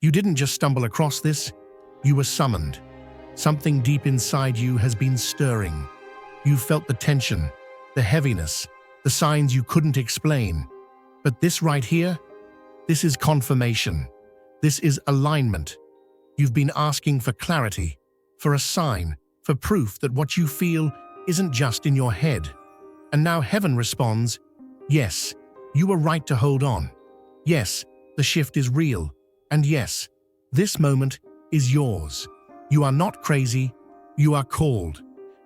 You didn't just stumble across this, you were summoned. Something deep inside you has been stirring. You felt the tension, the heaviness, the signs you couldn't explain. But this right here, this is confirmation. This is alignment. You've been asking for clarity, for a sign, for proof that what you feel isn't just in your head. And now heaven responds, yes, you were right to hold on. Yes, the shift is real. And yes, this moment is yours. You are not crazy, you are called.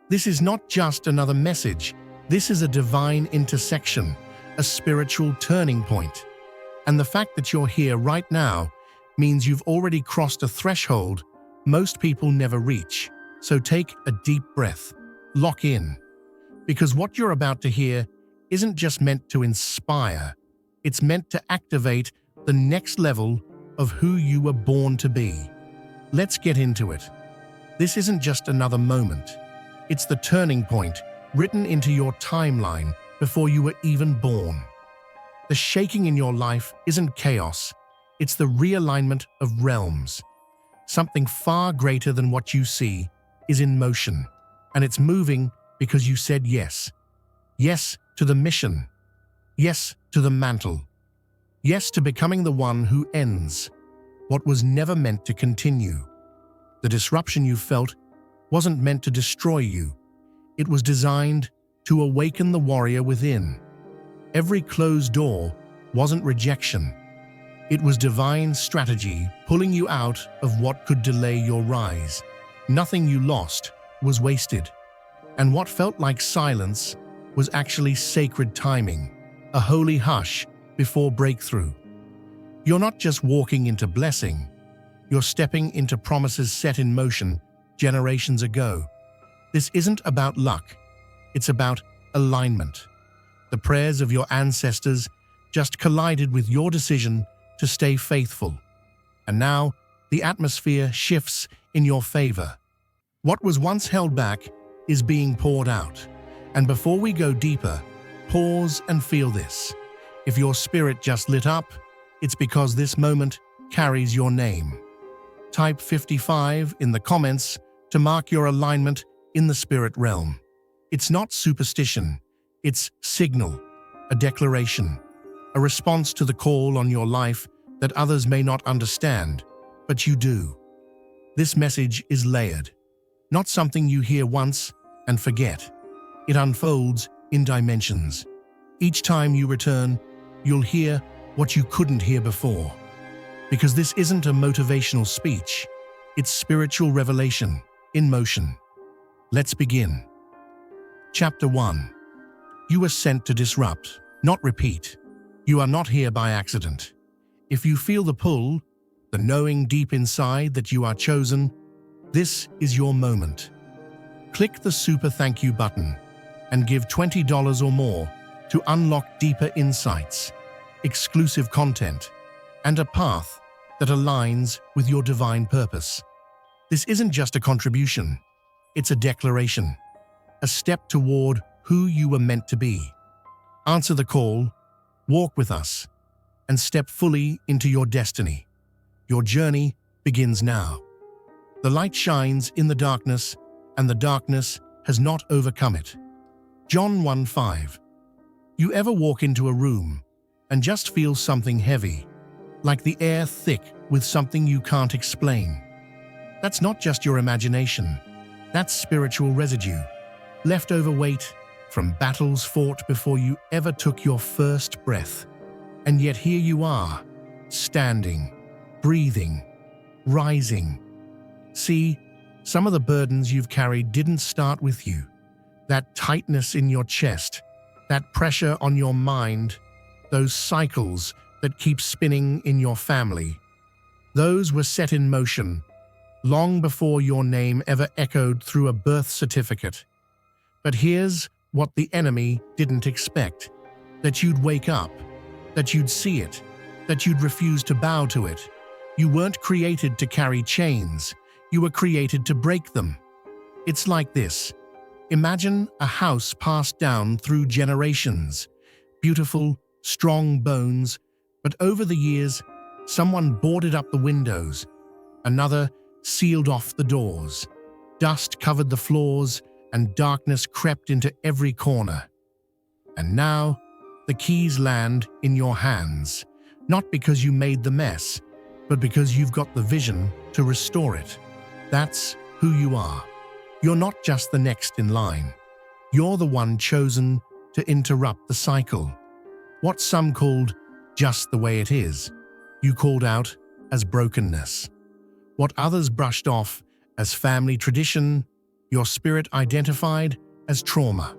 This is not just another message. This is a divine intersection, a spiritual turning point. And the fact that you're here right now means you've already crossed a threshold most people never reach. So take a deep breath, lock in. Because what you're about to hear isn't just meant to inspire, it's meant to activate the next level of who you were born to be. Let's get into it. This isn't just another moment. It's the turning point written into your timeline before you were even born. The shaking in your life isn't chaos. It's the realignment of realms. Something far greater than what you see is in motion, and it's moving because you said yes. Yes to the mission. Yes to the mantle. Yes to becoming the one who ends what was never meant to continue. The disruption you felt wasn't meant to destroy you. It was designed to awaken the warrior within. Every closed door wasn't rejection. It was divine strategy pulling you out of what could delay your rise. Nothing you lost was wasted. And what felt like silence was actually sacred timing, a holy hush before breakthrough. You're not just walking into blessing, you're stepping into promises set in motion generations ago. This isn't about luck, it's about alignment. The prayers of your ancestors just collided with your decision to stay faithful. And now, the atmosphere shifts in your favor. What was once held back is being poured out. And before we go deeper, pause and feel this. If your spirit just lit up, it's because this moment carries your name. Type 55 in the comments to mark your alignment in the spirit realm. It's not superstition, it's signal, a declaration, a response to the call on your life that others may not understand, but you do. This message is layered, not something you hear once and forget. It unfolds in dimensions. Each time you return, you'll hear what you couldn't hear before. Because this isn't a motivational speech, it's spiritual revelation in motion. Let's begin. Chapter 1. You were sent to disrupt, not repeat. You are not here by accident. If you feel the pull, the knowing deep inside that you are chosen, this is your moment. Click the super thank you button and give $20 or more to unlock deeper insights, exclusive content, and a path that aligns with your divine purpose. This isn't just a contribution, it's a declaration, a step toward who you were meant to be. Answer the call, walk with us, and step fully into your destiny. Your journey begins now. The light shines in the darkness, and the darkness has not overcome it. John 1:5. You ever walk into a room and just feel something heavy, like the air thick with something you can't explain? That's not just your imagination. That's spiritual residue, leftover weight from battles fought before you ever took your first breath. And yet here you are, standing, breathing, rising. See, some of the burdens you've carried didn't start with you. That tightness in your chest, that pressure on your mind, those cycles that keep spinning in your family. Those were set in motion long before your name ever echoed through a birth certificate. But here's what the enemy didn't expect: that you'd wake up, that you'd see it, that you'd refuse to bow to it. You weren't created to carry chains, you were created to break them. It's like this. Imagine a house passed down through generations. Beautiful, strong bones, but over the years, Someone boarded up the windows. Another sealed off the doors. Dust covered the floors, and darkness crept into every corner. And now, the keys land in your hands, not because you made the mess, but because you've got the vision to restore it. That's who you are. You're not just the next in line. You're the one chosen to interrupt the cycle. What some called just the way it is, you called out as brokenness. What others brushed off as family tradition, your spirit identified as trauma.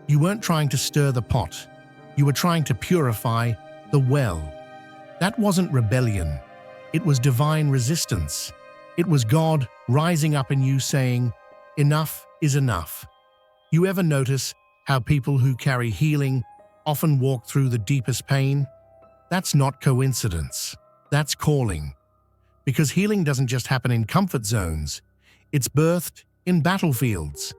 You weren't trying to stir the pot. You were trying to purify the well. That wasn't rebellion. It was divine resistance. It was God rising up in you saying, enough is enough. You ever notice how people who carry healing often walk through the deepest pain? That's not coincidence. That's calling. Because healing doesn't just happen in comfort zones. It's birthed in battlefields.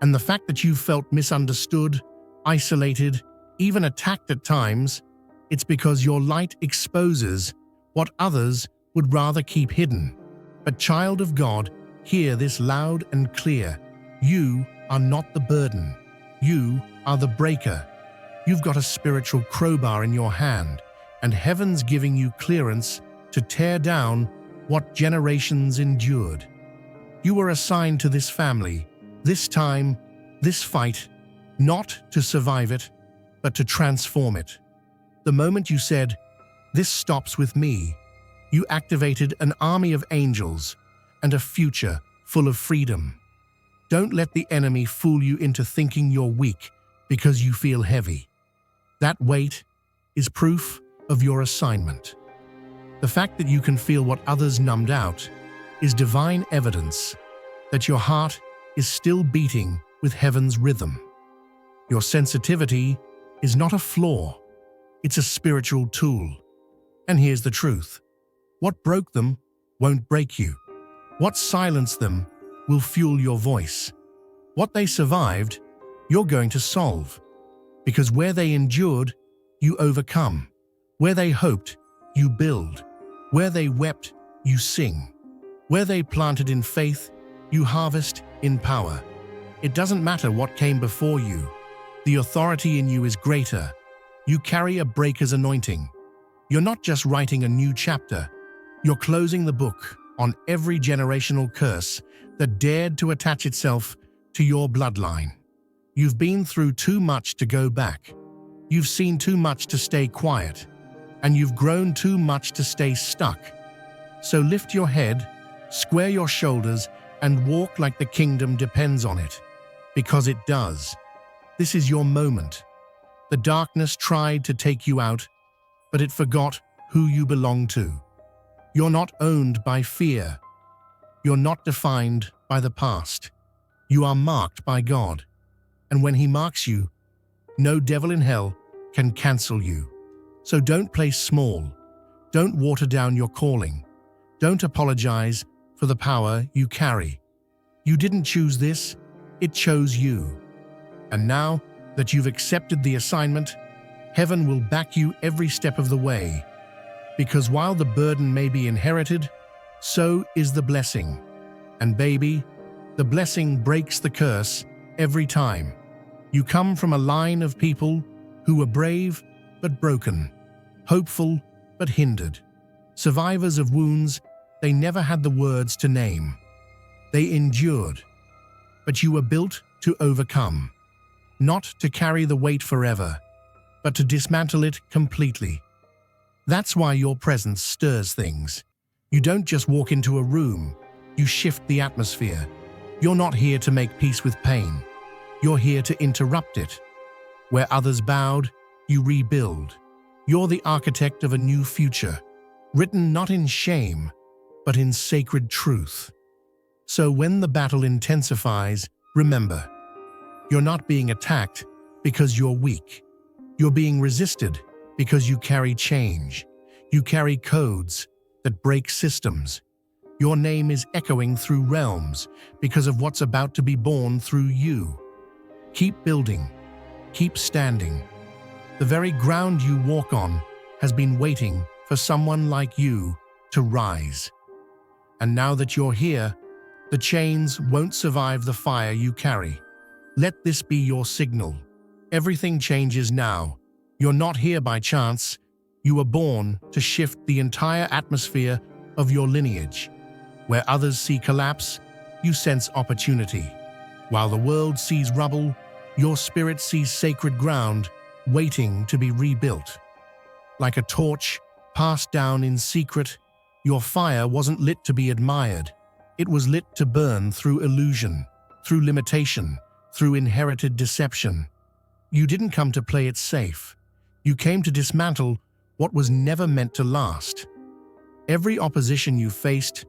And the fact that you felt misunderstood, isolated, even attacked at times, it's because your light exposes what others would rather keep hidden. But child of God, hear this loud and clear. You are not the burden. You are the breaker. You've got a spiritual crowbar in your hand, and heaven's giving you clearance to tear down what generations endured. You were assigned to this family, this time, this fight, not to survive it, but to transform it. The moment you said, "This stops with me," you activated an army of angels and a future full of freedom. Don't let the enemy fool you into thinking you're weak because you feel heavy. That weight is proof of your assignment. The fact that you can feel what others numbed out is divine evidence that your heart is still beating with heaven's rhythm. Your sensitivity is not a flaw, it's a spiritual tool. And here's the truth. What broke them won't break you. What silenced them will fuel your voice. What they survived, you're going to solve. Because where they endured, you overcome. Where they hoped, you build. Where they wept, you sing. Where they planted in faith, you harvest in power. It doesn't matter what came before you. The authority in you is greater. You carry a breaker's anointing. You're not just writing a new chapter. You're closing the book on every generational curse that dared to attach itself to your bloodline. You've been through too much to go back. You've seen too much to stay quiet. And you've grown too much to stay stuck. So lift your head, square your shoulders, and walk like the kingdom depends on it. Because it does. This is your moment. The darkness tried to take you out, but it forgot who you belong to. You're not owned by fear. You're not defined by the past. You are marked by God. And when He marks you, no devil in hell can cancel you. So don't play small. Don't water down your calling. Don't apologize for the power you carry. You didn't choose this, it chose you. And now that you've accepted the assignment, heaven will back you every step of the way. Because while the burden may be inherited, so is the blessing. And baby, the blessing breaks the curse every time. You come from a line of people who were brave but broken, hopeful but hindered, survivors of wounds they never had the words to name. They endured, but you were built to overcome, not to carry the weight forever, but to dismantle it completely. That's why your presence stirs things. You don't just walk into a room, you shift the atmosphere. You're not here to make peace with pain. You're here to interrupt it. Where others bowed, you rebuild. You're the architect of a new future, written not in shame, but in sacred truth. So when the battle intensifies, remember, you're not being attacked because you're weak. You're being resisted because you carry change. You carry codes that break systems. Your name is echoing through realms because of what's about to be born through you. Keep building. Keep standing. The very ground you walk on has been waiting for someone like you to rise. And now that you're here, the chains won't survive the fire you carry. Let this be your signal. Everything changes now. You're not here by chance. You were born to shift the entire atmosphere of your lineage. Where others see collapse, you sense opportunity. While the world sees rubble, your spirit sees sacred ground waiting to be rebuilt. Like a torch passed down in secret, your fire wasn't lit to be admired. It was lit to burn through illusion, through limitation, through inherited deception. You didn't come to play it safe. You came to dismantle what was never meant to last. Every opposition you faced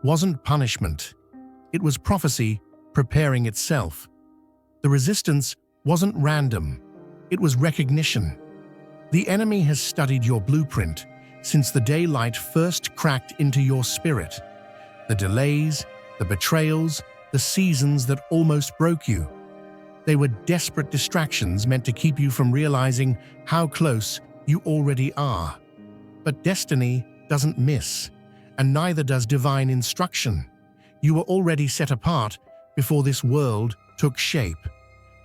wasn't punishment. It was prophecy preparing itself. The resistance wasn't random. It was recognition. The enemy has studied your blueprint since the daylight first cracked into your spirit. The delays, the betrayals, the seasons that almost broke you. They were desperate distractions meant to keep you from realizing how close you already are. But destiny doesn't miss, and neither does divine instruction. You were already set apart before this world took shape.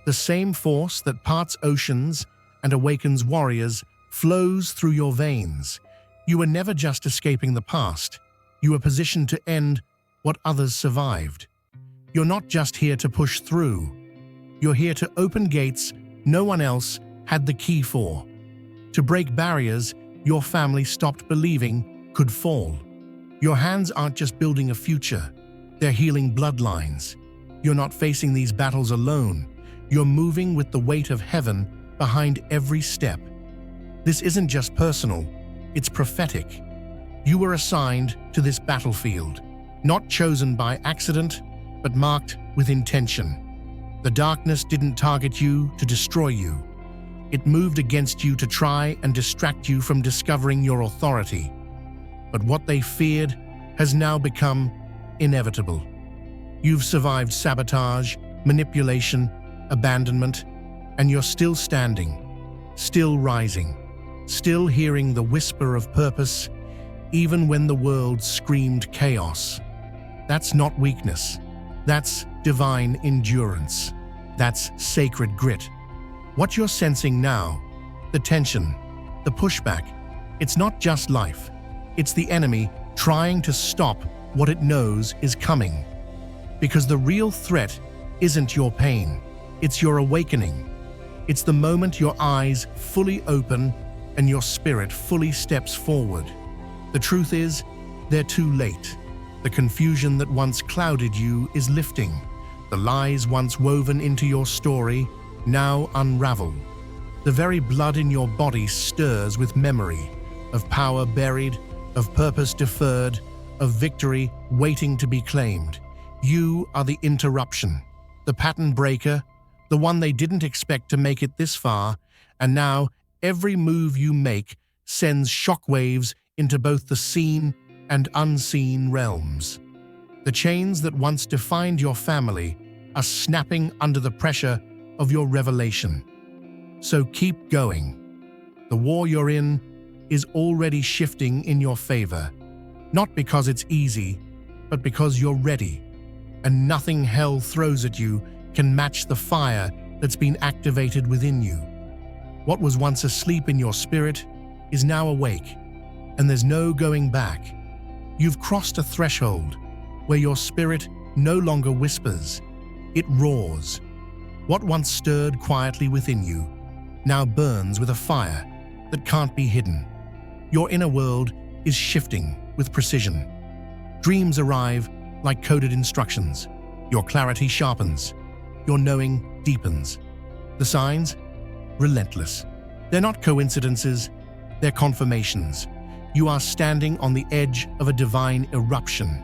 The same force that parts oceans and awakens warriors flows through your veins. You were never just escaping the past. You were positioned to end what others survived. You're not just here to push through. You're here to open gates no one else had the key for. To break barriers your family stopped believing could fall. Your hands aren't just building a future, they're healing bloodlines. You're not facing these battles alone. You're moving with the weight of heaven behind every step. This isn't just personal, it's prophetic. You were assigned to this battlefield, not chosen by accident, but marked with intention. The darkness didn't target you to destroy you. It moved against you to try and distract you from discovering your authority. But what they feared has now become inevitable. You've survived sabotage, manipulation, abandonment, and you're still standing, still rising, still hearing the whisper of purpose, even when the world screamed chaos. That's not weakness. That's divine endurance. That's sacred grit. What you're sensing now, the tension, the pushback, it's not just life. It's the enemy trying to stop what it knows is coming. Because the real threat isn't your pain, it's your awakening. It's the moment your eyes fully open and your spirit fully steps forward. The truth is, they're too late. The confusion that once clouded you is lifting. The lies once woven into your story now unravel. The very blood in your body stirs with memory of power buried, of purpose deferred, of victory waiting to be claimed. You are the interruption, the pattern breaker, the one they didn't expect to make it this far, and now every move you make sends shockwaves into both the seen and unseen realms. The chains that once defined your family are snapping under the pressure of your revelation. So keep going. The war you're in is already shifting in your favor, not because it's easy, but because you're ready. And nothing hell throws at you can match the fire that's been activated within you. What was once asleep in your spirit is now awake, and there's no going back. You've crossed a threshold where your spirit no longer whispers, it roars. What once stirred quietly within you now burns with a fire that can't be hidden. Your inner world is shifting with precision. Dreams arrive like coded instructions. Your clarity sharpens. Your knowing deepens. The signs? Relentless. They're not coincidences, they're confirmations. You are standing on the edge of a divine eruption.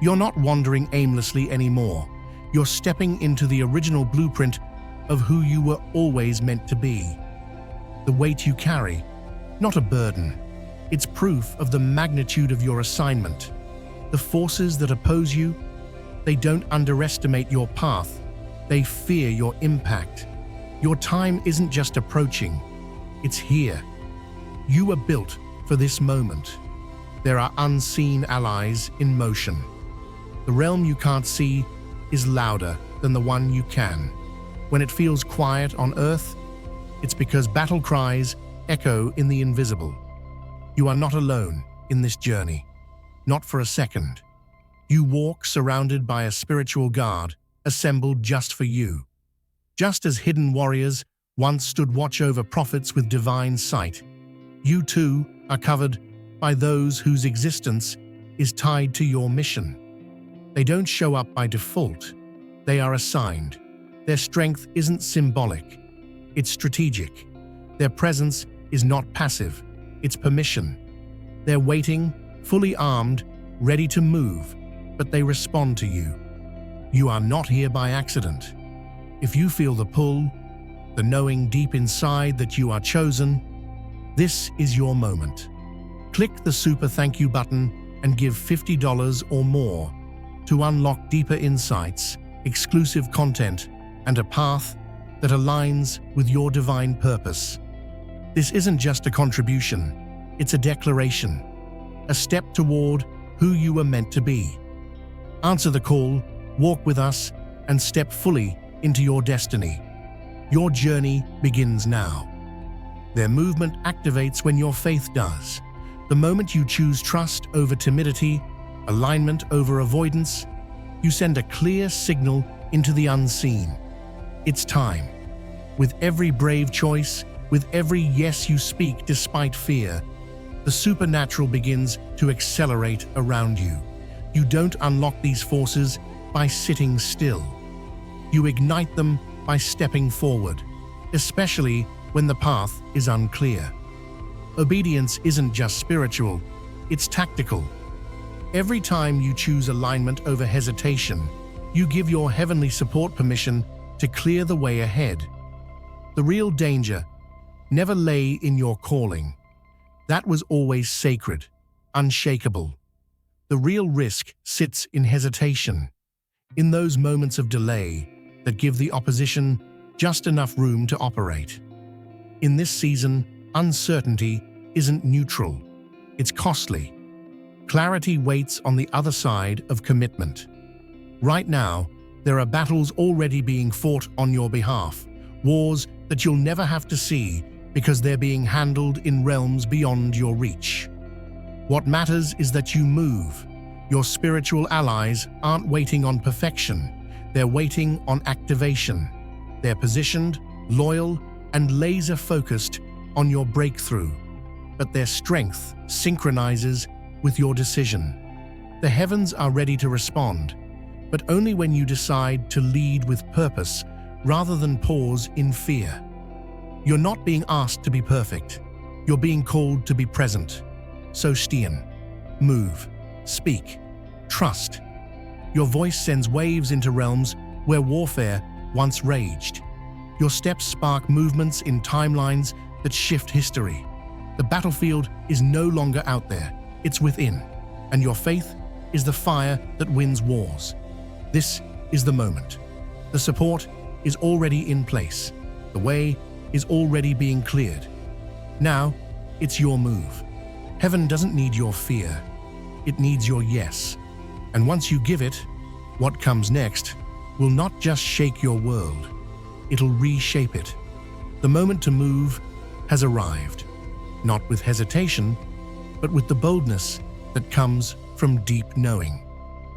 You're not wandering aimlessly anymore. You're stepping into the original blueprint of who you were always meant to be. The weight you carry, not a burden. It's proof of the magnitude of your assignment. The forces that oppose you, they don't underestimate your path. They fear your impact. Your time isn't just approaching, it's here. You were built for this moment. There are unseen allies in motion. The realm you can't see is louder than the one you can. When it feels quiet on Earth, it's because battle cries echo in the invisible. You are not alone in this journey, not for a second. You walk surrounded by a spiritual guard assembled just for you. Just as hidden warriors once stood watch over prophets with divine sight, you too are covered by those whose existence is tied to your mission. They don't show up by default. They are assigned. Their strength isn't symbolic. It's strategic. Their presence is not passive. It's permission. They're waiting, fully armed, ready to move, but they respond to you. You are not here by accident. If you feel the pull, the knowing deep inside that you are chosen, this is your moment. Click the super thank you button and give $50 or more to unlock deeper insights, exclusive content, and a path that aligns with your divine purpose. This isn't just a contribution, it's a declaration, a step toward who you were meant to be. Answer the call, walk with us, and step fully into your destiny. Your journey begins now. Their movement activates when your faith does. The moment you choose trust over timidity, alignment over avoidance, you send a clear signal into the unseen. It's time. With every brave choice, with every yes you speak despite fear, the supernatural begins to accelerate around you. You don't unlock these forces by sitting still. You ignite them by stepping forward, especially when the path is unclear. Obedience isn't just spiritual, it's tactical. Every time you choose alignment over hesitation, you give your heavenly support permission to clear the way ahead. The real danger never lay in your calling. That was always sacred, unshakable. The real risk sits in hesitation, in those moments of delay that give the opposition just enough room to operate. In this season, uncertainty isn't neutral, it's costly. Clarity waits on the other side of commitment. Right now, there are battles already being fought on your behalf, wars that you'll never have to see because they're being handled in realms beyond your reach. What matters is that you move. Your spiritual allies aren't waiting on perfection, they're waiting on activation. They're positioned, loyal, and laser-focused on your breakthrough, but their strength synchronizes with your decision. The heavens are ready to respond, but only when you decide to lead with purpose rather than pause in fear. You're not being asked to be perfect. You're being called to be present. So stehen. Move. Speak. Trust. Your voice sends waves into realms where warfare once raged. Your steps spark movements in timelines that shift history. The battlefield is no longer out there, it's within, and your faith is the fire that wins wars. This is the moment. The support is already in place. The way is already being cleared. Now, it's your move. Heaven doesn't need your fear. It needs your yes. And once you give it, what comes next will not just shake your world. It'll reshape it. The moment to move has arrived, not with hesitation, but with the boldness that comes from deep knowing.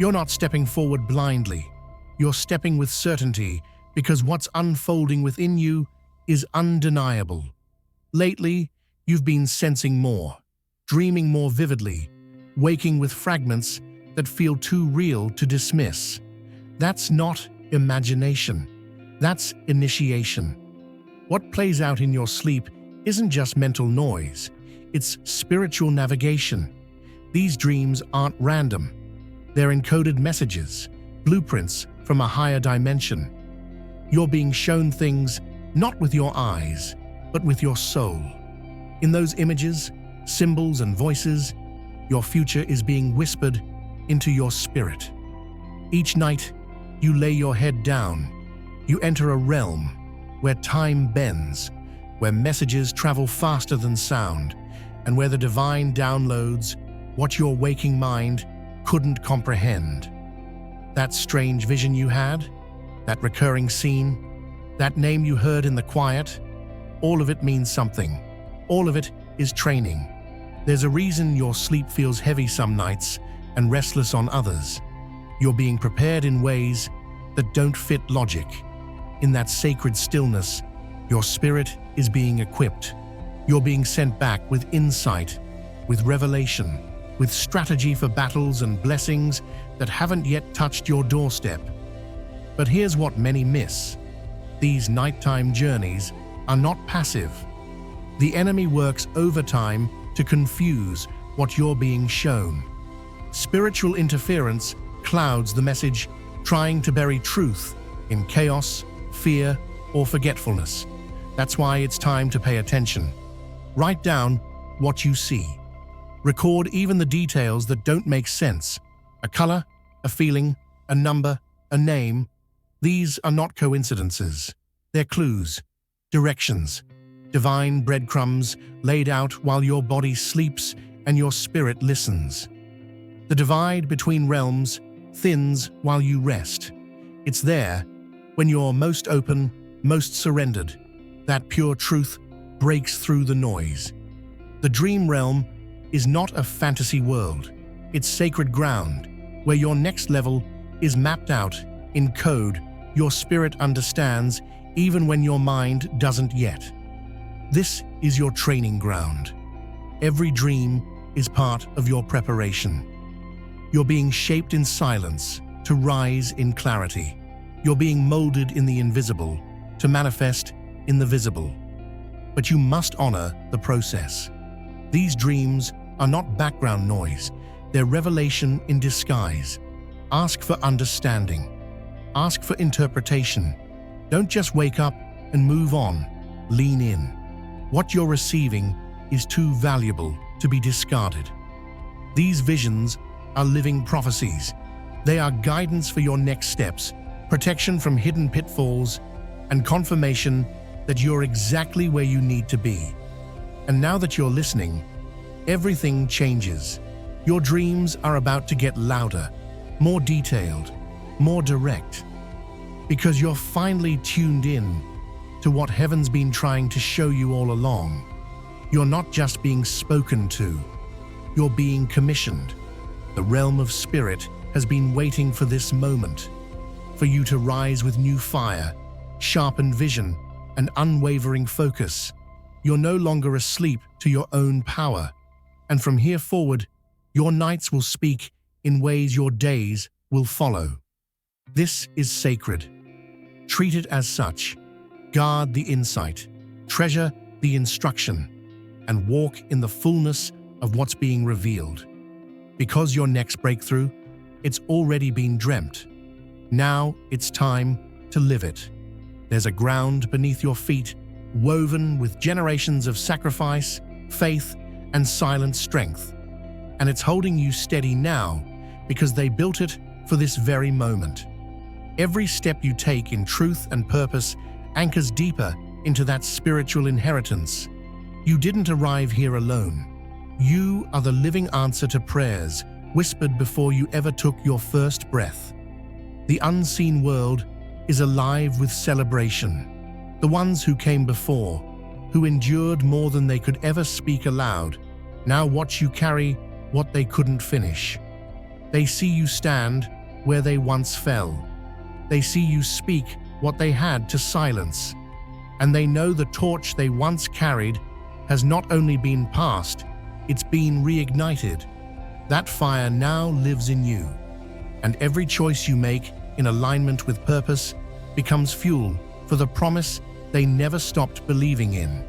You're not stepping forward blindly. You're stepping with certainty because what's unfolding within you is undeniable. Lately, you've been sensing more, dreaming more vividly, waking with fragments that feel too real to dismiss. That's not imagination. That's initiation. What plays out in your sleep isn't just mental noise, it's spiritual navigation. These dreams aren't random. They're encoded messages, blueprints from a higher dimension. You're being shown things not with your eyes, but with your soul. In those images, symbols, and voices, your future is being whispered into your spirit. Each night, you lay your head down. You enter a realm where time bends, where messages travel faster than sound, and where the divine downloads what your waking mind couldn't comprehend. That strange vision you had, that recurring scene, that name you heard in the quiet, all of it means something. All of it is training. There's a reason your sleep feels heavy some nights and restless on others. You're being prepared in ways that don't fit logic. In that sacred stillness, your spirit is being equipped. You're being sent back with insight, with revelation, with strategy for battles and blessings that haven't yet touched your doorstep. But here's what many miss. These nighttime journeys are not passive. The enemy works overtime to confuse what you're being shown. Spiritual interference clouds the message, trying to bury truth in chaos, fear, or forgetfulness. That's why it's time to pay attention. Write down what you see. Record even the details that don't make sense. A color, a feeling, a number, a name. These are not coincidences. They're clues, directions, divine breadcrumbs laid out while your body sleeps and your spirit listens. The divide between realms thins while you rest. It's there when you're most open, most surrendered. That pure truth breaks through the noise. The dream realm is not a fantasy world. It's sacred ground, where your next level is mapped out in code your spirit understands even when your mind doesn't yet. This is your training ground. Every dream is part of your preparation. You're being shaped in silence to rise in clarity. You're being molded in the invisible to manifest in the visible. But you must honor the process. These dreams are not background noise. They're revelation in disguise. Ask for understanding. Ask for interpretation. Don't just wake up and move on. Lean in. What you're receiving is too valuable to be discarded. These visions are living prophecies. They are guidance for your next steps, protection from hidden pitfalls, and confirmation that you're exactly where you need to be. And now that you're listening, everything changes. Your dreams are about to get louder, more detailed, more direct. Because you're finally tuned in to what heaven's been trying to show you all along. You're not just being spoken to, you're being commissioned. The realm of spirit has been waiting for this moment, for you to rise with new fire, sharpened vision, and unwavering focus. You're no longer asleep to your own power, and from here forward, your nights will speak in ways your days will follow. This is sacred. Treat it as such. Guard the insight, treasure the instruction, and walk in the fullness of what's being revealed. Because your next breakthrough, it's already been dreamt. Now it's time to live it. There's a ground beneath your feet, woven with generations of sacrifice, faith, and silent strength. And it's holding you steady now because they built it for this very moment. Every step you take in truth and purpose anchors deeper into that spiritual inheritance. You didn't arrive here alone. You are the living answer to prayers whispered before you ever took your first breath. The unseen world is alive with celebration. The ones who came before, who endured more than they could ever speak aloud, now watch you carry what they couldn't finish. They see you stand where they once fell. They see you speak what they had to silence. And they know the torch they once carried has not only been passed, it's been reignited. That fire now lives in you. And every choice you make in alignment with purpose becomes fuel for the promise they never stopped believing in.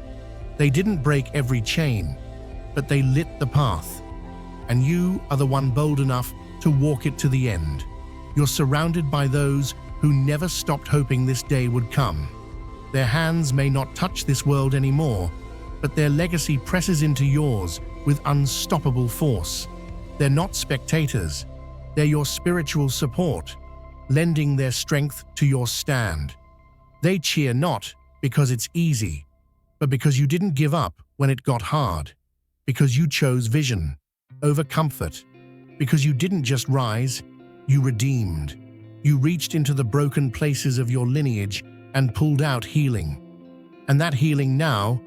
They didn't break every chain, but they lit the path. And you are the one bold enough to walk it to the end. You're surrounded by those who never stopped hoping this day would come. Their hands may not touch this world anymore, but their legacy presses into yours with unstoppable force. They're not spectators, they're your spiritual support, lending their strength to your stand. They cheer not because it's easy, but because you didn't give up when it got hard. because you chose vision over comfort, because you didn't just rise, you redeemed. You reached into the broken places of your lineage and pulled out healing. And that healing now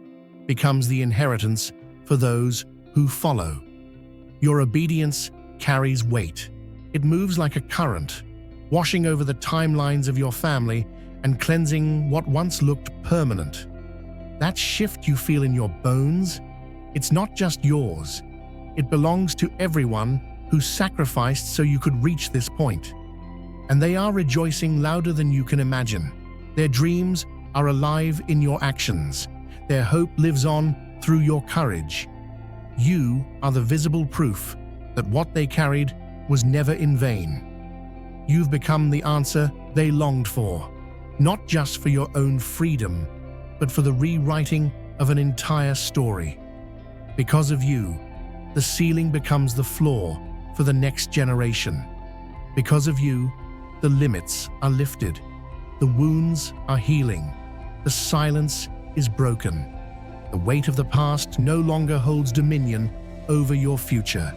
becomes the inheritance for those who follow. Your obedience carries weight. It moves like a current, washing over the timelines of your family and cleansing what once looked permanent. That shift you feel in your bones, it's not just yours. It belongs to everyone who sacrificed so you could reach this point. And they are rejoicing louder than you can imagine. Their dreams are alive in your actions. Their hope lives on through your courage. You are the visible proof that what they carried was never in vain. You've become the answer they longed for, not just for your own freedom, but for the rewriting of an entire story. Because of you, the ceiling becomes the floor for the next generation. Because of you, the limits are lifted. The wounds are healing. The silence is broken. The weight of the past no longer holds dominion over your future.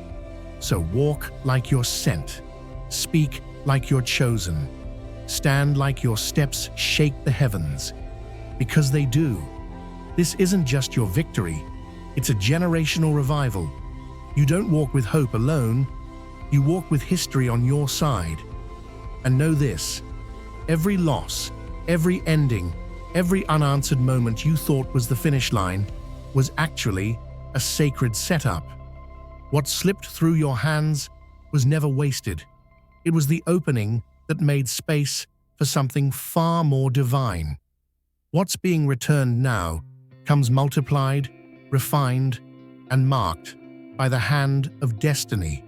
So walk like you're sent. Speak like you're chosen. Stand like your steps shake the heavens. Because they do. This isn't just your victory. It's a generational revival. You don't walk with hope alone. You walk with history on your side. And know this, every loss, every ending, every unanswered moment you thought was the finish line was actually a sacred setup. What slipped through your hands was never wasted. It was the opening that made space for something far more divine. What's being returned now comes multiplied, refined, and marked by the hand of destiny.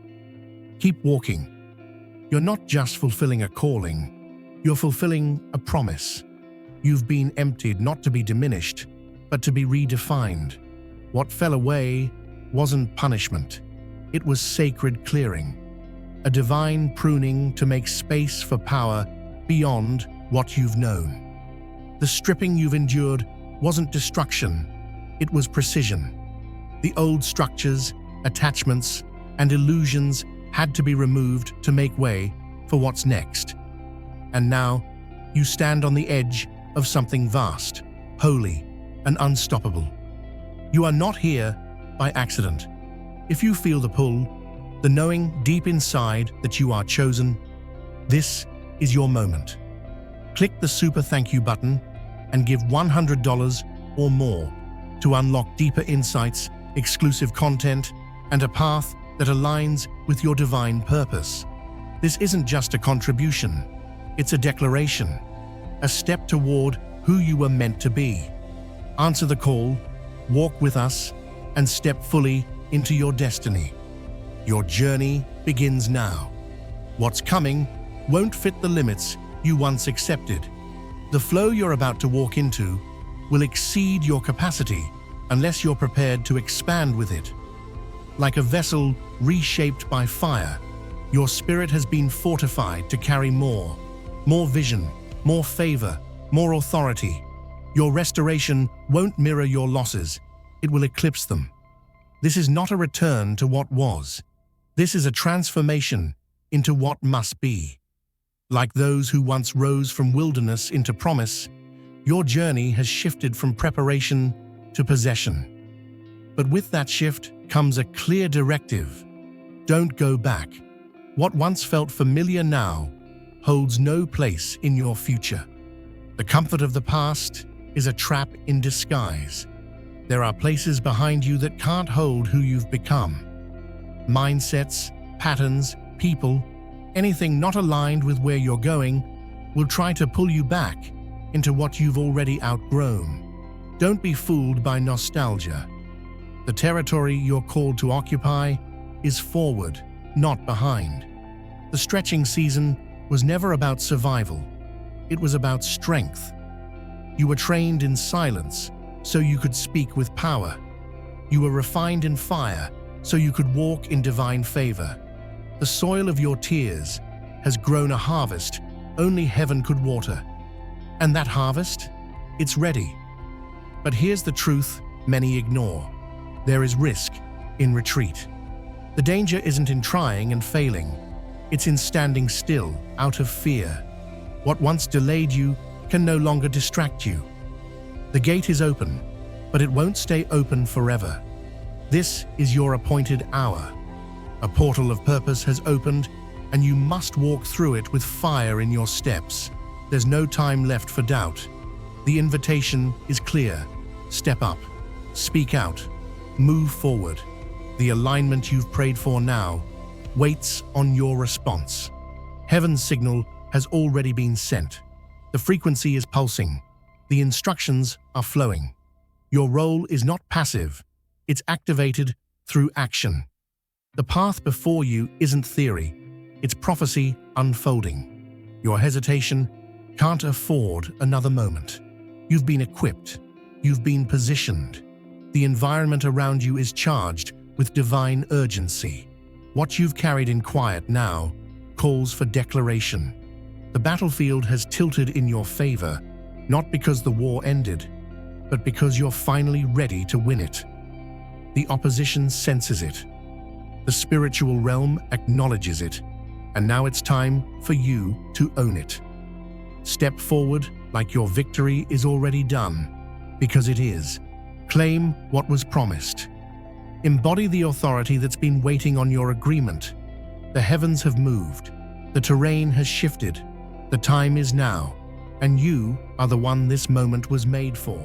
Keep walking. You're not just fulfilling a calling, you're fulfilling a promise. You've been emptied not to be diminished, but to be redefined. What fell away wasn't punishment. It was sacred clearing, a divine pruning to make space for power beyond what you've known. The stripping you've endured wasn't destruction, it was precision. The old structures, attachments, and illusions had to be removed to make way for what's next. And now, you stand on the edge of something vast, holy, and unstoppable. You are not here by accident. If you feel the pull, the knowing deep inside that you are chosen, this is your moment. Click the super thank you button and give $100 or more to unlock deeper insights, exclusive content, and a path that aligns with your divine purpose. This isn't just a contribution, it's a declaration, a step toward who you were meant to be. Answer the call, walk with us, and step fully into your destiny. Your journey begins now. What's coming won't fit the limits you once accepted. The flow you're about to walk into will exceed your capacity unless you're prepared to expand with it. Like a vessel reshaped by fire, your spirit has been fortified to carry more vision, more favor, more authority. Your restoration won't mirror your losses, it will eclipse them. This is not a return to what was. This is a transformation into what must be. Like those who once rose from wilderness into promise, your journey has shifted from preparation to possession. But with that shift comes a clear directive. Don't go back. What once felt familiar now holds no place in your future. The comfort of the past is a trap in disguise. There are places behind you that can't hold who you've become. Mindsets, patterns, people, anything not aligned with where you're going will try to pull you back into what you've already outgrown. Don't be fooled by nostalgia. The territory you're called to occupy is forward, not behind. The stretching season was never about survival. It was about strength. You were trained in silence so you could speak with power. You were refined in fire so you could walk in divine favor. The soil of your tears has grown a harvest only heaven could water. And that harvest? It's ready. But here's the truth many ignore. There is risk. in retreat. The danger isn't in trying and failing. It's in standing still, out of fear. What once delayed you can no longer distract you. The gate is open, but it won't stay open forever. This is your appointed hour. A portal of purpose has opened, and you must walk through it with fire in your steps. There's no time left for doubt. The invitation is clear. Step up, speak out, move forward. The alignment you've prayed for now waits on your response. Heaven's signal has already been sent. The frequency is pulsing. The instructions are flowing. Your role is not passive. It's activated through action. The path before you isn't theory. It's prophecy unfolding. Your hesitation can't afford another moment. You've been equipped. You've been positioned. The environment around you is charged with divine urgency. What you've carried in quiet now calls for declaration. The battlefield has tilted in your favor, not because the war ended, but because you're finally ready to win it. The opposition senses it. The spiritual realm acknowledges it, and now it's time for you to own it. Step forward like your victory is already done, because it is. Claim what was promised. Embody the authority that's been waiting on your agreement. The heavens have moved. The terrain has shifted. The time is now, and you are the one this moment was made for.